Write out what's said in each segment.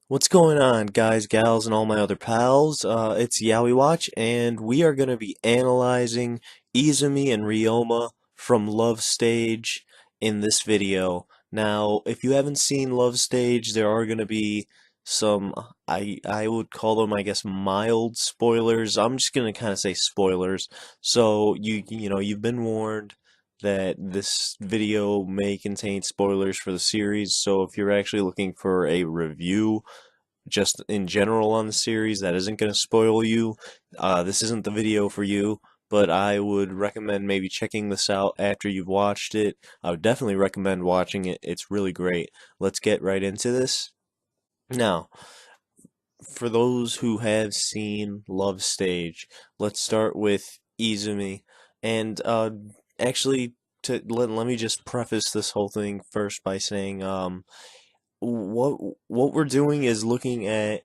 What's going on, guys, gals, and all my other pals? It's Yaoi Watch, and we are going to be analyzing Izumi and Ryoma from Love Stage in this video. Now, if you haven't seen Love Stage, there are going to be some, I would call them, I guess, mild spoilers. I'm just going to kind of say spoilers. So, you've been warned that this video may contain spoilers for the series, so if you're actually looking for a review, just in general on the series that isn't going to spoil you, this isn't the video for you, but I would recommend maybe checking this out after you've watched it. I would definitely recommend watching it. It's really great. Let's get right into this. Now, for those who have seen Love Stage, let's start with Izumi. And actually, let me just preface this whole thing first by saying what what we're doing is looking at,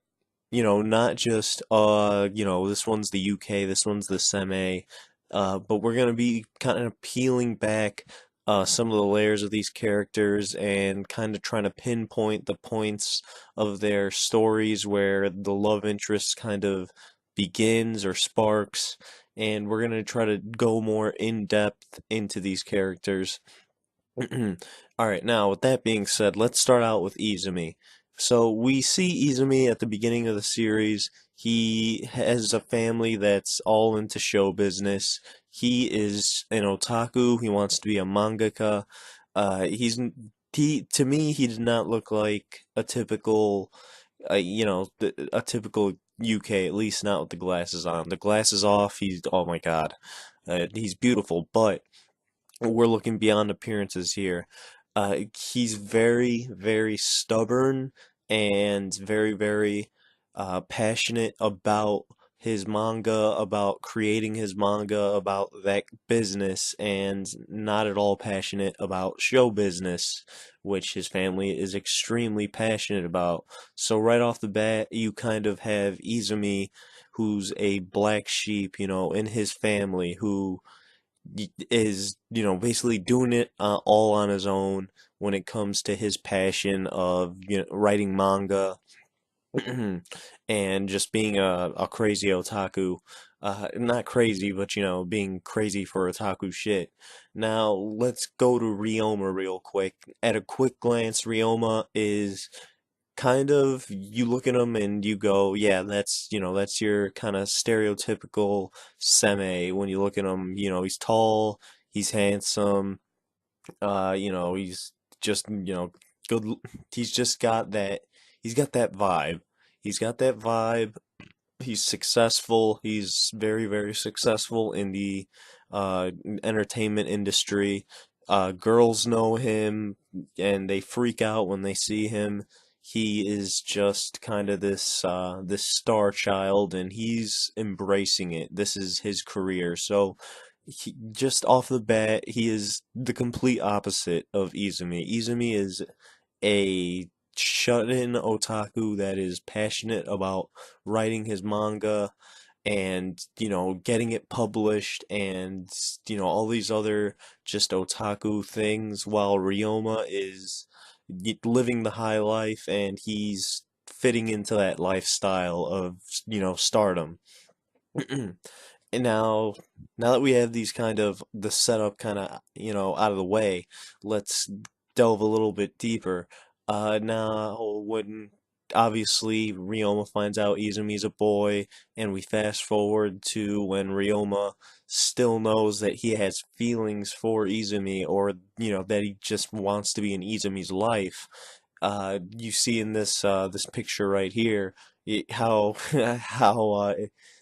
not just this one's the UK, this one's the semi, but we're gonna be kind of peeling back some of the layers of these characters and kind of trying to pinpoint the points of their stories where the love interest kind of begins or sparks, and we're gonna try to go more in depth into these characters. All right, now with that being said, let's start out with Izumi. So we see Izumi at the beginning of the series. He has a family that's all into show business. He is an otaku. He wants to be a mangaka. To me, he did not look like a typical, a typical UK, at least not with the glasses on. The glasses off, oh my God, he's beautiful, but we're looking beyond appearances here. He's very, very stubborn and very, very passionate about his manga, about creating his manga, about that business, and not at all passionate about show business, which his family is extremely passionate about. So right off the bat, you kind of have Izumi, who's a black sheep, in his family, who is, basically doing it all on his own when it comes to his passion of, writing manga and just being a crazy otaku. Not crazy, but, being crazy for otaku shit. Now, let's go to Ryoma real quick. At a quick glance, Ryoma is kind of, you look at him and you go, yeah, that's your kind of stereotypical seme. When you look at him, he's tall, he's handsome, he's just, good. He's just got that, he's got that vibe. He's got that vibe. He's successful. He's very, very successful in the entertainment industry. Girls know him and they freak out when they see him. He is just kind of this star child, and he's embracing it. This is his career. So just off the bat, he is the complete opposite of Izumi. Izumi is a shut-in otaku that is passionate about writing his manga and, getting it published and, all these other just otaku things, while Ryoma is living the high life and he's fitting into that lifestyle of, stardom. And now that we have these kind of the setup kind of, out of the way, let's delve a little bit deeper. Now, when obviously Ryoma finds out Izumi's a boy, and we fast forward to when Ryoma still knows that he has feelings for Izumi, or, that he just wants to be in Izumi's life. You see in this picture right here, how how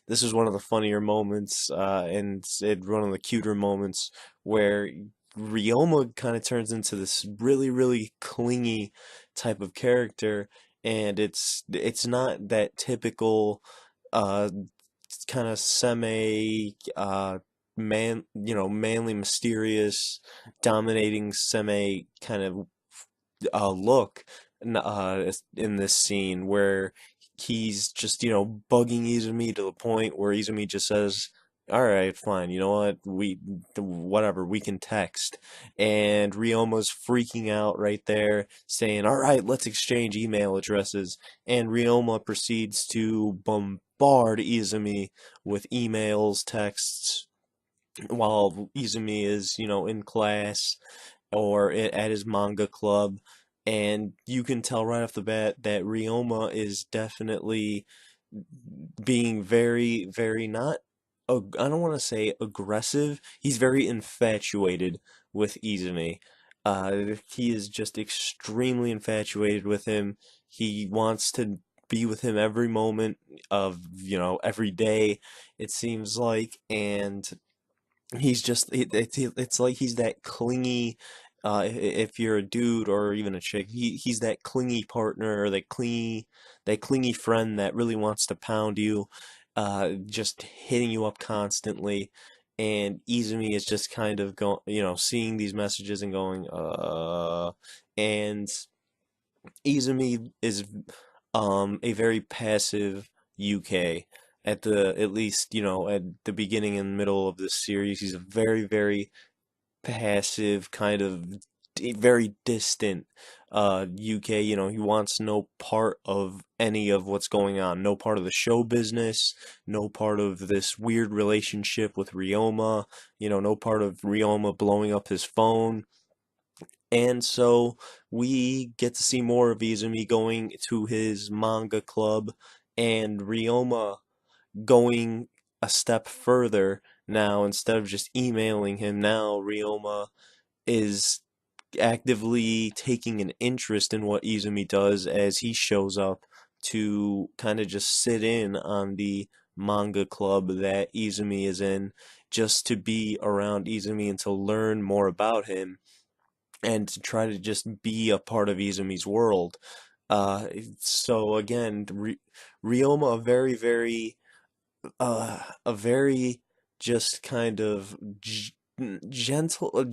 this is one of the funnier moments, and one of the cuter moments where Ryoma kind of turns into this really, really clingy type of character, and it's not that typical uh kind of semi manly, mysterious, dominating semi kind of look in this scene where he's just, bugging Izumi to the point where Izumi just says, All right, fine. You know what? Whatever, we can text. And Ryoma's freaking out right there, saying, "All right, let's exchange email addresses." And Ryoma proceeds to bombard Izumi with emails, texts, while Izumi is, in class or at his manga club. And you can tell right off the bat that Ryoma is definitely being very, very not, I don't want to say aggressive. He's very infatuated with Izumi. He is just extremely infatuated with him. He wants to be with him every moment of, every day, it seems like. And he's just it's like he's that clingy if you're a dude or even a chick, he's that clingy partner or that clingy friend that really wants to pound you, just hitting you up constantly. And Izumi is just kind of going, seeing these messages and going, and Izumi is a very passive UK at least, at the beginning and middle of this series. He's a very, very passive, kind of very distant UK. He wants no part of any of what's going on, no part of the show business, no part of this weird relationship with Ryoma, no part of Ryoma blowing up his phone. And so we get to see more of Izumi going to his manga club, and Ryoma going a step further now. Instead of just emailing him, now Ryoma is actively taking an interest in what Izumi does, as he shows up to kind of just sit in on the manga club that Izumi is in, just to be around Izumi and to learn more about him and to try to just be a part of Izumi's world. So again, Ryoma, a very just kind of gentle,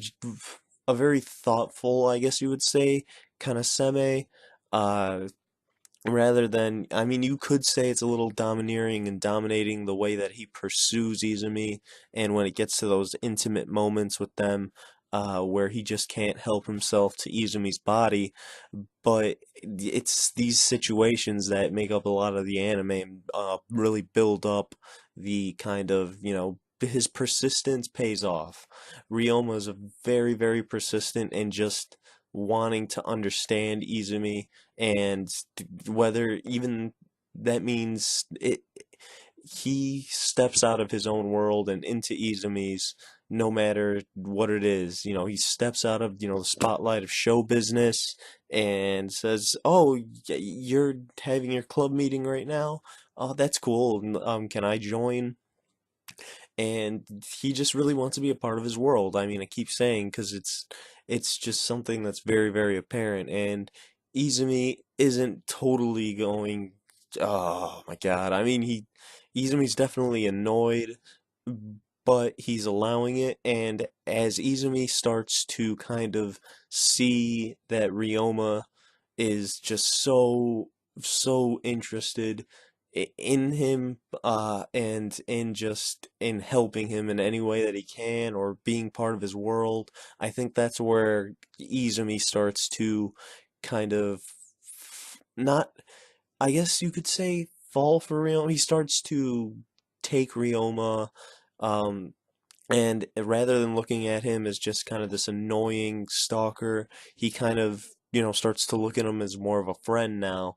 a very thoughtful, I guess you would say, kind of seme, uh, rather than, I mean, you could say it's a little domineering and dominating the way that he pursues Izumi, and when it gets to those intimate moments with them, where he just can't help himself to Izumi's body. But it's these situations that make up a lot of the anime and really build up the kind of, his persistence pays off. Ryoma is a very, very persistent and just wanting to understand Izumi, and whether even that means he steps out of his own world and into Izumi's, no matter what it is. He steps out of, the spotlight of show business and says, "Oh, you're having your club meeting right now? Oh, that's cool. Can I join?" And he just really wants to be a part of his world. I mean, I keep saying because it's just something that's very, very apparent. And Izumi isn't totally going. Oh my God! I mean, Izumi's definitely annoyed, but he's allowing it. And as Izumi starts to kind of see that Ryoma is just so interested in him, and in just in helping him in any way that he can or being part of his world, I think that's where Izumi starts to kind of not, I guess you could say, fall for Ryoma. He starts to take Ryoma, um, and rather than looking at him as just kind of this annoying stalker, he kind of, starts to look at him as more of a friend now,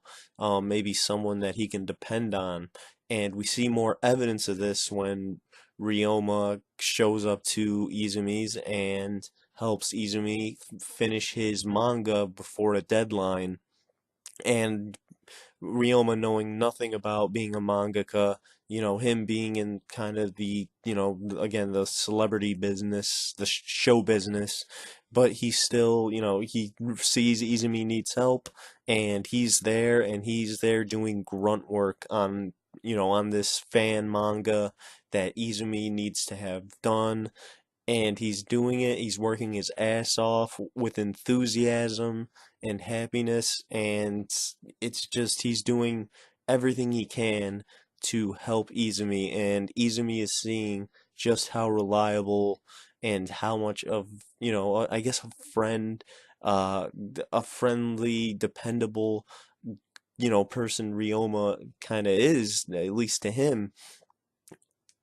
maybe someone that he can depend on. And we see more evidence of this when Ryoma shows up to Izumi's and helps Izumi finish his manga before a deadline. And Ryoma knowing nothing about being a mangaka, him being in kind of the, again, the celebrity business, the show business, but he still, he sees Izumi needs help, and he's there doing grunt work on, on this fan manga that Izumi needs to have done, and he's doing it. He's working his ass off with enthusiasm and happiness, and it's just he's doing everything he can to help Izumi, and Izumi is seeing just how reliable and how much of, I guess a friend, a friendly, dependable, person Ryoma kind of is, at least to him.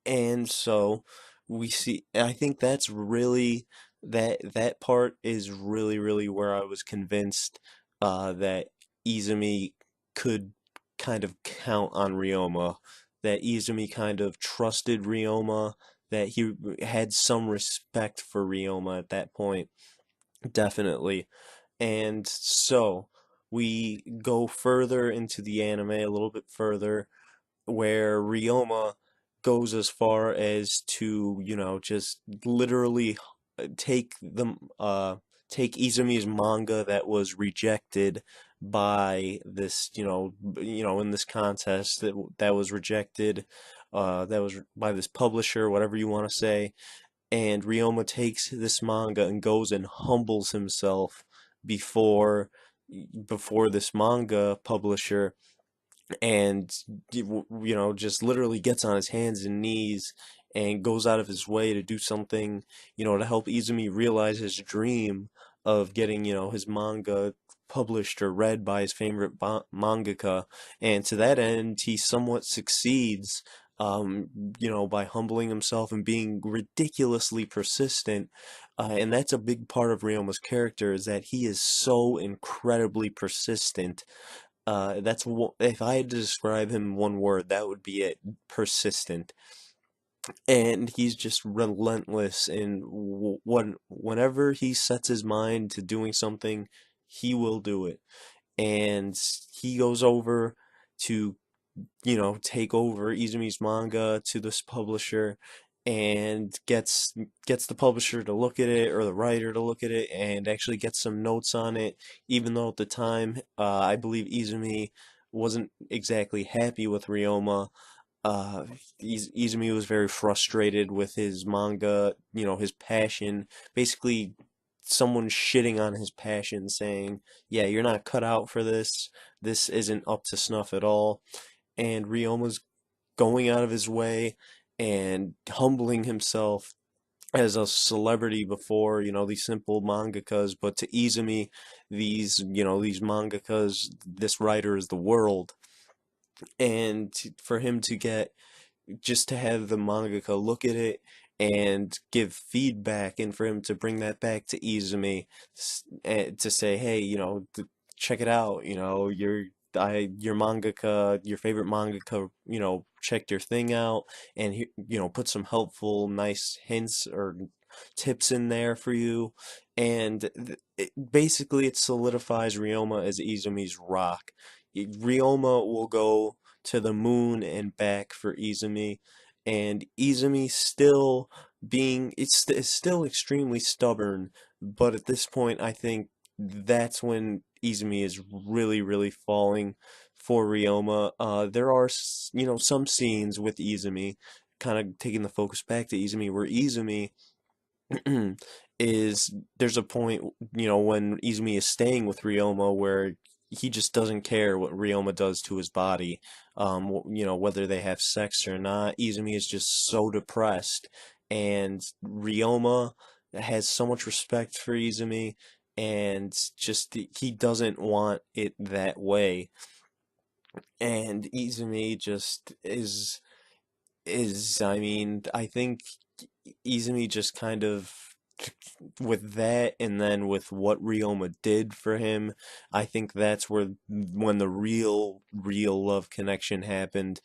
And so we see, I think that's really, that part is really, really where I was convinced that Izumi could kind of count on Ryoma, that Izumi kind of trusted Ryoma, that he had some respect for Ryoma at that point, definitely. And so we go further into the anime, a little bit further, where Ryoma goes as far as to, just literally take the take Izumi's manga that was rejected by this, in this contest that was rejected, that was by this publisher, whatever you want to say, and Ryoma takes this manga and goes and humbles himself before this manga publisher, and just literally gets on his hands and knees and goes out of his way to do something, to help Izumi realize his dream of getting, his manga published or read by his favorite mangaka. And to that end, he somewhat succeeds, by humbling himself and being ridiculously persistent. And that's a big part of Ryoma's character, is that he is so incredibly persistent. If I had to describe him in one word, that would be it: persistent. And he's just relentless in whenever he sets his mind to doing something, he will do it. And he goes over to, take over Izumi's manga to this publisher, and gets the publisher to look at it, or the writer to look at it, and actually get some notes on it, even though at the time, I believe Izumi wasn't exactly happy with Ryoma. uh, Izumi was very frustrated with his manga, his passion. Basically, someone shitting on his passion, saying, "Yeah, you're not cut out for this. This isn't up to snuff at all." And Ryoma's going out of his way and humbling himself as a celebrity before, these simple mangakas, but to Izumi, these mangakas, this writer is the world. And for him to get just to have the mangaka look at it and give feedback, and for him to bring that back to Izumi, and to say, hey, check it out, your mangaka, your favorite mangaka, checked your thing out, and put some helpful, nice hints or tips in there for you. And basically it solidifies Ryoma as Izumi's rock. Ryoma will go to the moon and back for Izumi, and Izumi still is still extremely stubborn, but at this point I think that's when Izumi is really, really falling for Ryoma. There are, some scenes with Izumi, kind of taking the focus back to Izumi, where Izumi is there's a point, when Izumi is staying with Ryoma, where he just doesn't care what Ryoma does to his body, whether they have sex or not. Izumi is just so depressed, and Ryoma has so much respect for Izumi, and just he doesn't want it that way. And Izumi just I mean, I think Izumi just kind of, with that, and then with what Ryoma did for him, I think that's when the real love connection happened.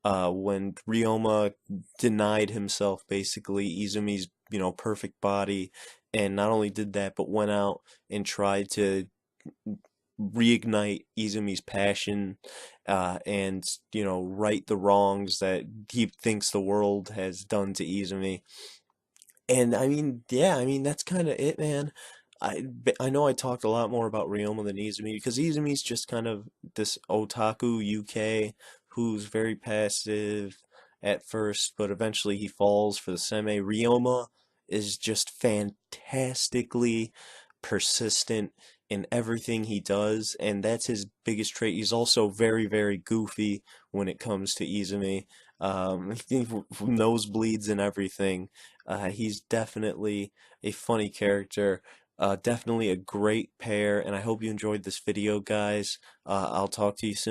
When Ryoma denied himself basically Izumi's, perfect body, and not only did that, but went out and tried to reignite Izumi's passion, and right the wrongs that he thinks the world has done to Izumi. And I mean, yeah, I mean that's kind of it, man. I know I talked a lot more about Ryoma than Izumi, because Izumi's just kind of this otaku UK who's very passive at first, but eventually he falls for the seme. Ryoma is just fantastically persistent in everything he does, and that's his biggest trait. He's also very, very goofy when it comes to Izumi. nosebleeds and everything. He's definitely a funny character. Definitely a great pair, and I hope you enjoyed this video, guys. I'll talk to you soon.